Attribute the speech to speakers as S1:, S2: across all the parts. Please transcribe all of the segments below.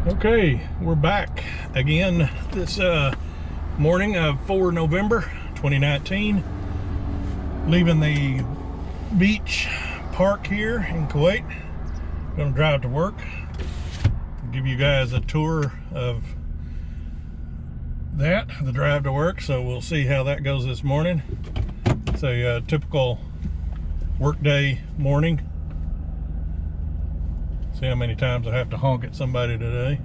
S1: Okay, we're back again this morning of 4 November 2019. Leaving the beach park here in Kuwait. Gonna drive to work. Give you guys a tour of the drive to work. So we'll see how that goes this morning. It's a typical workday morning. See how many times I have to honk at somebody today.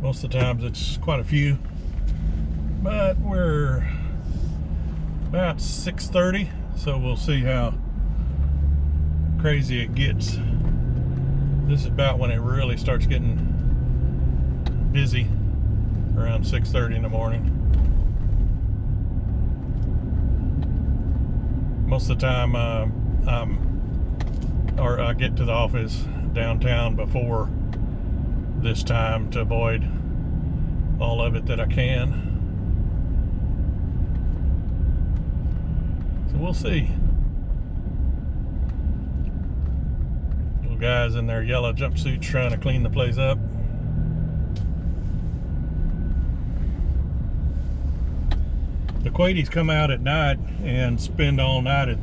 S1: Most of the times it's quite a few, but we're about 6:30, so we'll see how crazy it gets. This is about when it really starts getting busy, around 6:30 in the morning. Most of the time I get to the office downtown before this time to avoid all of it that I can. So we'll see. Little guys in their yellow jumpsuits trying to clean the place up. The Kuwaitis come out at night and spend all night at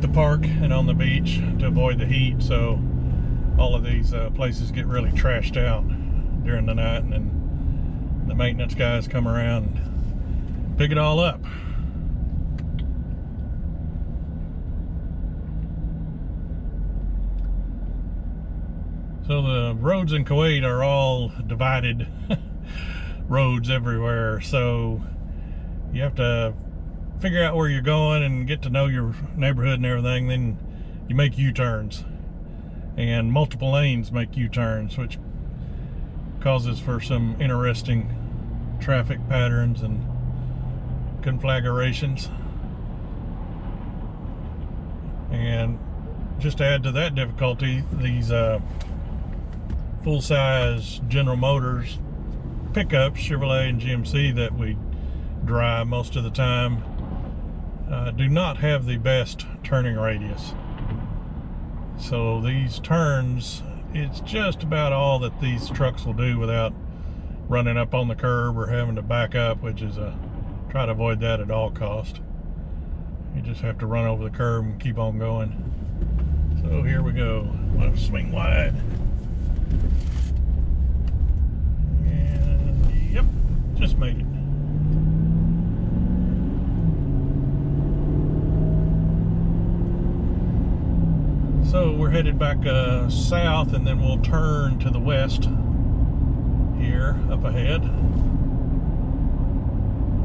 S1: the park and on the beach to avoid the heat, so all of these places get really trashed out during the night, and then the maintenance guys come around and pick it all up. So the roads in Kuwait are all divided roads everywhere, so you have to figure out where you're going and get to know your neighborhood and everything. Then you make U-turns, and multiple lanes make U-turns, which causes for some interesting traffic patterns and conflagrations. And just to add to that difficulty, these full-size General Motors pickups, Chevrolet and GMC, that we drive most of the time do not have the best turning radius. So these turns, it's just about all that these trucks will do without running up on the curb or having to back up, which is try to avoid that at all cost. You just have to run over the curb and keep on going. So here we go. I'm gonna swing wide. And yep, just made it. So we're headed back south, and then we'll turn to the west here up ahead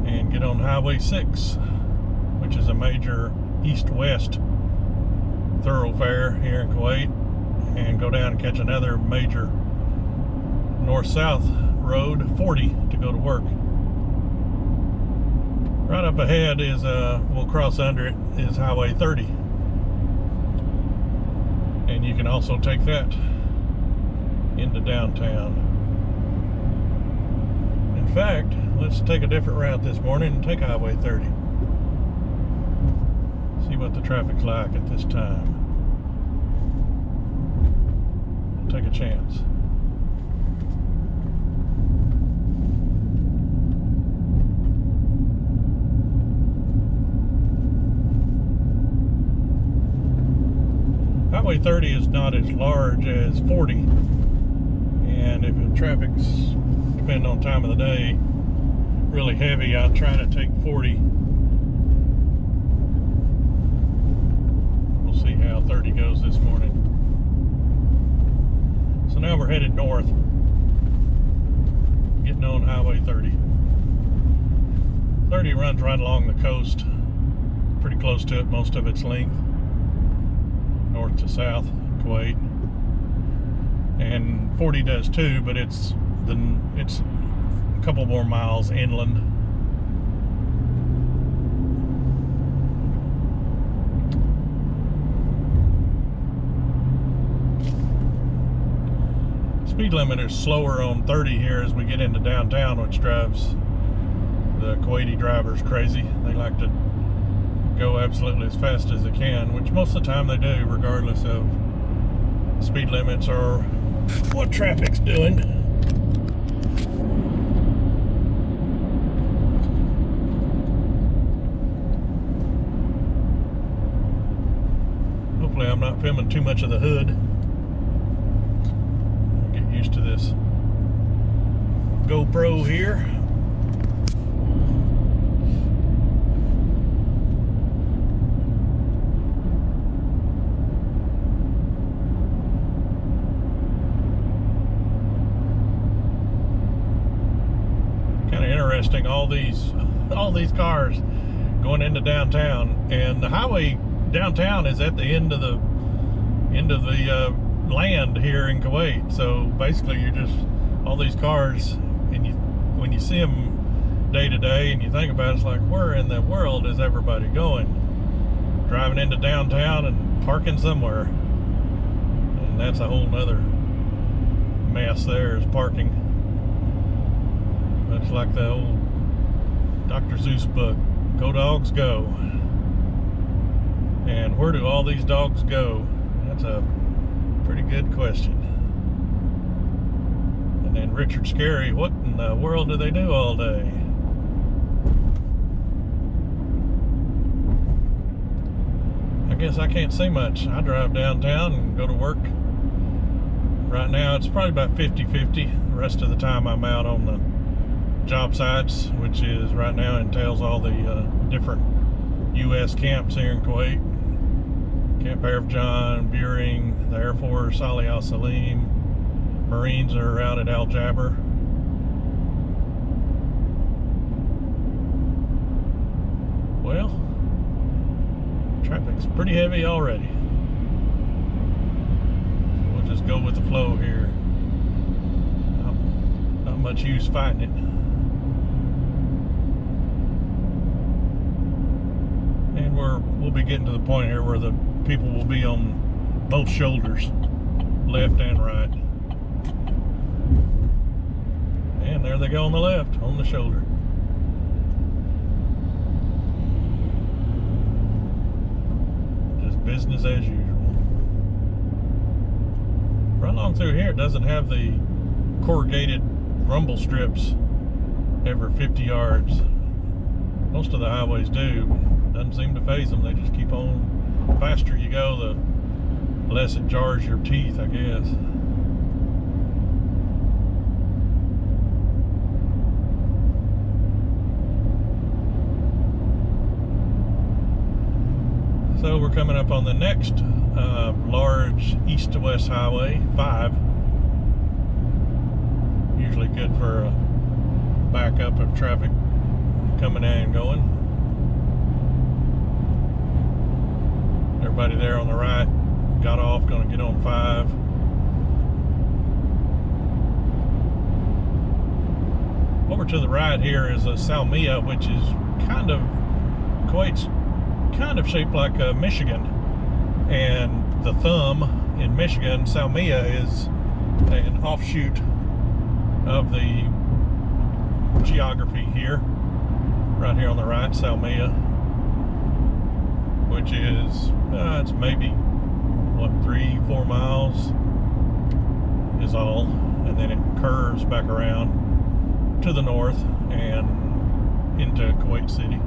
S1: and get on Highway 6, which is a major east-west thoroughfare here in Kuwait, and go down and catch another major north-south road, 40, to go to work. Right up ahead is, we'll cross under it, is Highway 30. And you can also take that into downtown. In fact, let's take a different route this morning and take Highway 30. See what the traffic's like at this time. Take a chance. Highway 30 is not as large as 40, and if the traffic's, depending on time of the day, really heavy, I'll try to take 40. We'll see how 30 goes this morning. So now we're headed north, getting on Highway 30. 30 runs right along the coast, pretty close to it most of its length, north to south Kuwait, and 40 does too, but it's a couple more miles inland. Speed limit is slower on 30 here as we get into downtown, which drives the Kuwaiti drivers crazy. They like to go absolutely as fast as they can, which most of the time they do, regardless of speed limits or what traffic's doing. Hopefully I'm not filming too much of the hood. Get used to this GoPro here. Kind of interesting, all these cars going into downtown, and the highway downtown is at the end of the land here in Kuwait. So basically you're just all these cars, and when you see them day to day and you think about it, it's like, where in the world is everybody going? Driving into downtown and parking somewhere, and that's a whole nother mess there, is parking. It's like the old Dr. Seuss book, Go Dogs Go. And where do all these dogs go? That's a pretty good question. And then Richard Scarry, what in the world do they do all day? I guess I can't say much. I drive downtown and go to work. Right now it's probably about 50-50. The rest of the time I'm out on the job sites, which is right now entails all the different U.S. camps here in Kuwait. Camp Arif John, Buehring, the Air Force, Ali Al Salim. Marines are out at Al Jaber. Well, traffic's pretty heavy already. We'll just go with the flow here. Not much use fighting it. And we'll be getting to the point here where the people will be on both shoulders, left and right. And there they go on the left, on the shoulder. Just business as usual. Right along through here, it doesn't have the corrugated rumble strips every 50 yards. Most of the highways do. Doesn't seem to faze them. They just keep on. The faster you go, the less it jars your teeth, I guess. So we're coming up on the next large east to west highway, 5. Usually good for a backup of traffic coming in and going. Everybody there on the right got off, gonna get on 5. Over to the right here is a Salmiya, which is kind of, Kuwait's kind of shaped like Michigan. And the thumb in Michigan, Salmiya, is an offshoot of the geography here. Right here on the right, Salmiya, which is, it's maybe, what, 3-4 miles is all. And then it curves back around to the north and into Kuwait City.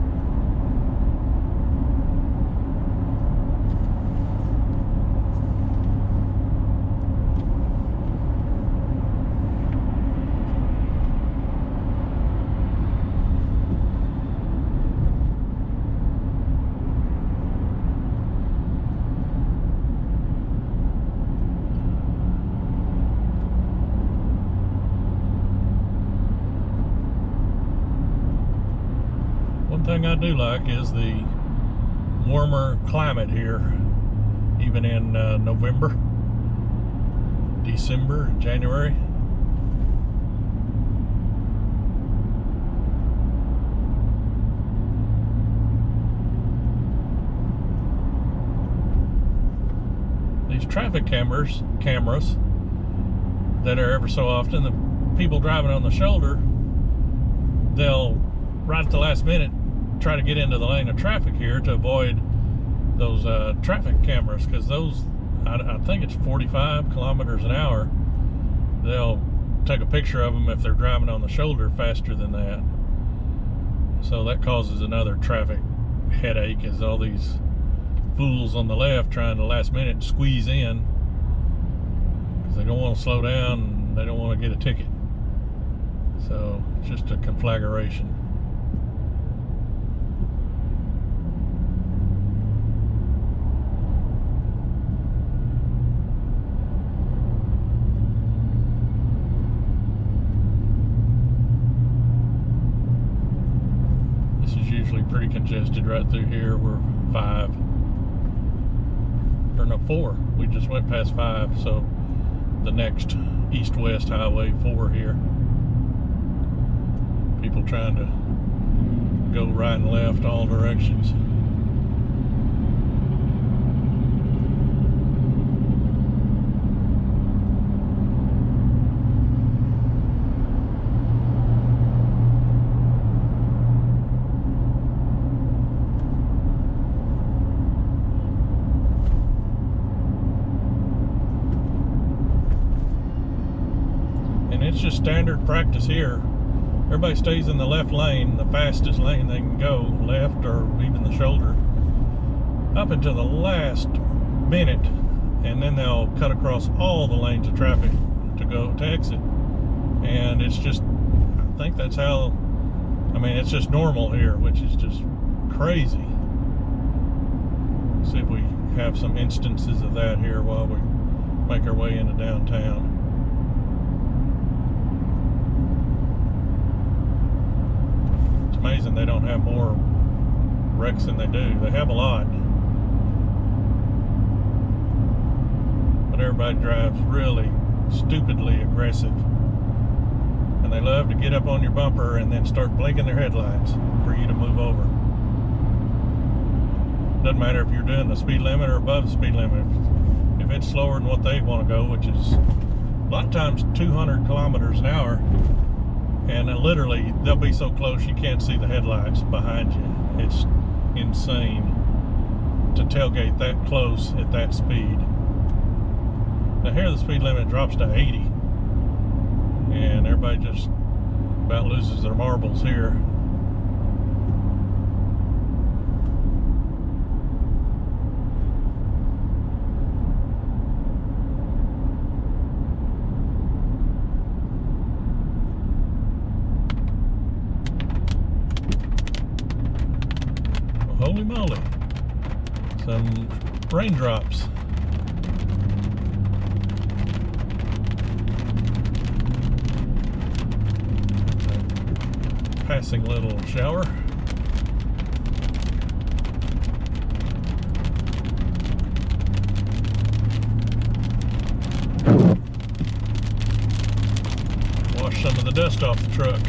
S1: One thing I do like is the warmer climate here, even in November, December, and January. These traffic cameras that are ever so often, the people driving on the shoulder, they'll right at the last minute try to get into the lane of traffic here to avoid those traffic cameras, because those I think it's 45 kilometers an hour, they'll take a picture of them if they're driving on the shoulder faster than that. So that causes another traffic headache, as all these fools on the left trying to last minute squeeze in because they don't want to slow down and they don't want to get a ticket. So it's just a conflagration. Usually pretty congested right through here. We're 5 or no 4. We just went past 5, so the next east-west highway 4 here. People trying to go right and left all directions. It's just standard practice here. Everybody stays in the left lane, the fastest lane they can go, left or even the shoulder, up until the last minute, and then they'll cut across all the lanes of traffic to go to exit. And it's just, I think that's how, I mean, it's just normal here, which is just crazy. See if we have some instances of that here while we make our way into downtown. Amazing they don't have more wrecks than they do. They have a lot, but everybody drives really stupidly aggressive, and they love to get up on your bumper and then start blinking their headlights for you to move over. Doesn't matter if you're doing the speed limit or above the speed limit. If it's slower than what they want to go, which is a lot of times 200 kilometers an hour, and literally they'll be so close you can't see the headlights behind you. It's insane to tailgate that close at that speed. Now here the speed limit drops to 80, and everybody just about loses their marbles here. Holy moly, some raindrops. Passing little shower. Wash some of the dust off the truck.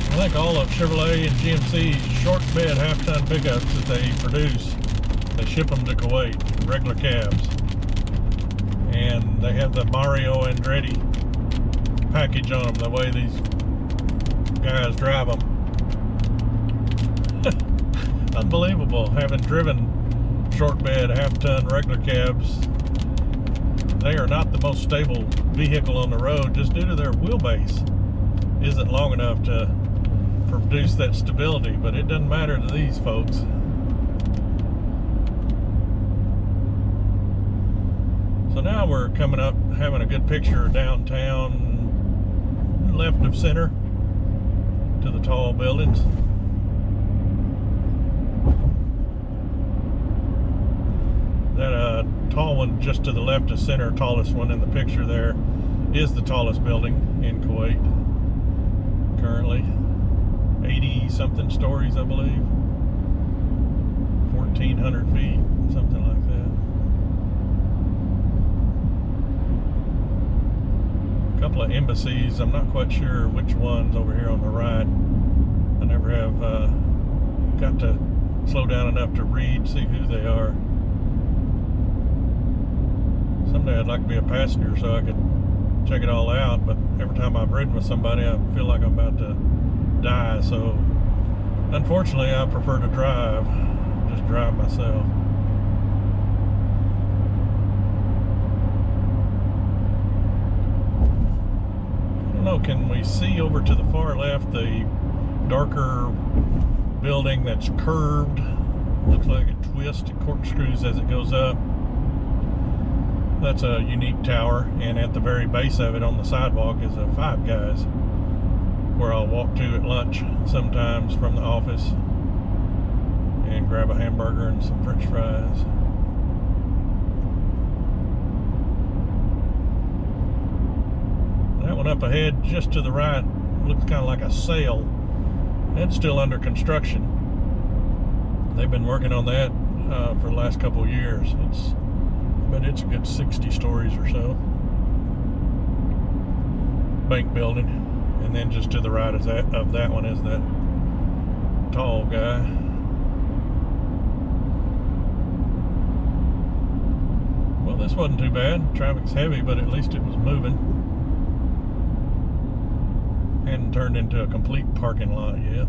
S1: I think all of Chevrolet and GMC's short bed half-ton pickups that they produce, they ship them to Kuwait, regular cabs. And they have the Mario Andretti package on them, the way these guys drive them. Unbelievable. Having driven short bed half-ton regular cabs, they are not the most stable vehicle on the road just due to their wheelbase isn't long enough to produce that stability, but it doesn't matter to these folks. So now we're coming up, having a good picture of downtown, left of center to the tall buildings. That tall one just to the left of center, tallest one in the picture there, is the tallest building in Kuwait currently. 80 something stories, I believe. 1,400 feet, something like that. A couple of embassies, I'm not quite sure which one's over here on the right. I never have got to slow down enough to read, see who they are. Someday I'd like to be a passenger so I could check it all out, but every time I've ridden with somebody I feel like I'm about to die, so Unfortunately, I prefer to drive, just drive myself. I don't know, can we see over to the far left the darker building that's curved? Looks like it twists, it corkscrews as it goes up. That's a unique tower, and at the very base of it on the sidewalk is a Five Guys, where I'll walk to at lunch sometimes from the office and grab a hamburger and some french fries. That one up ahead just to the right looks kind of like a sail. It's still under construction. They've been working on that for the last couple of years. But it's a good 60 stories or so. Bank building. And then just to the right of that one is that tall guy. Well, this wasn't too bad. Traffic's heavy, but at least it was moving. Hadn't turned into a complete parking lot yet.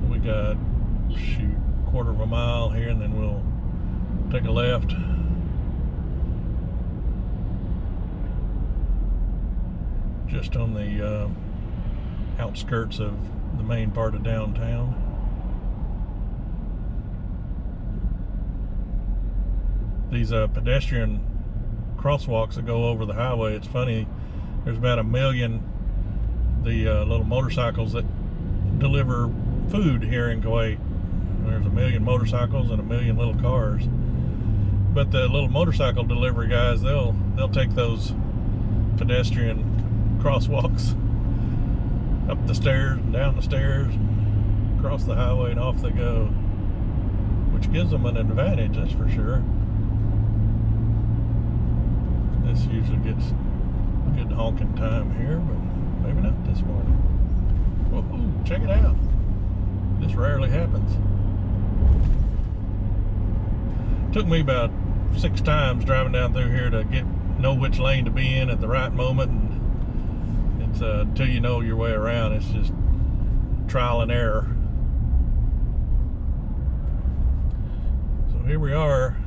S1: We got, shoot, a quarter of a mile here, and then we'll take a left. Just on the outskirts of the main part of downtown. These pedestrian crosswalks that go over the highway, it's funny, there's about 1 million the little motorcycles that deliver food here in Kuwait. There's 1 million motorcycles and 1 million little cars, but the little motorcycle delivery guys, they'll take those pedestrian crosswalks up the stairs and down the stairs and across the highway, and off they go, which gives them an advantage, that's for sure. This usually gets good honking time here, but maybe not this morning. Whoa, check it out. This rarely happens. Took me about 6 times driving down through here to know which lane to be in at the right moment, and it's until you know your way around, it's just trial and error. So here we are,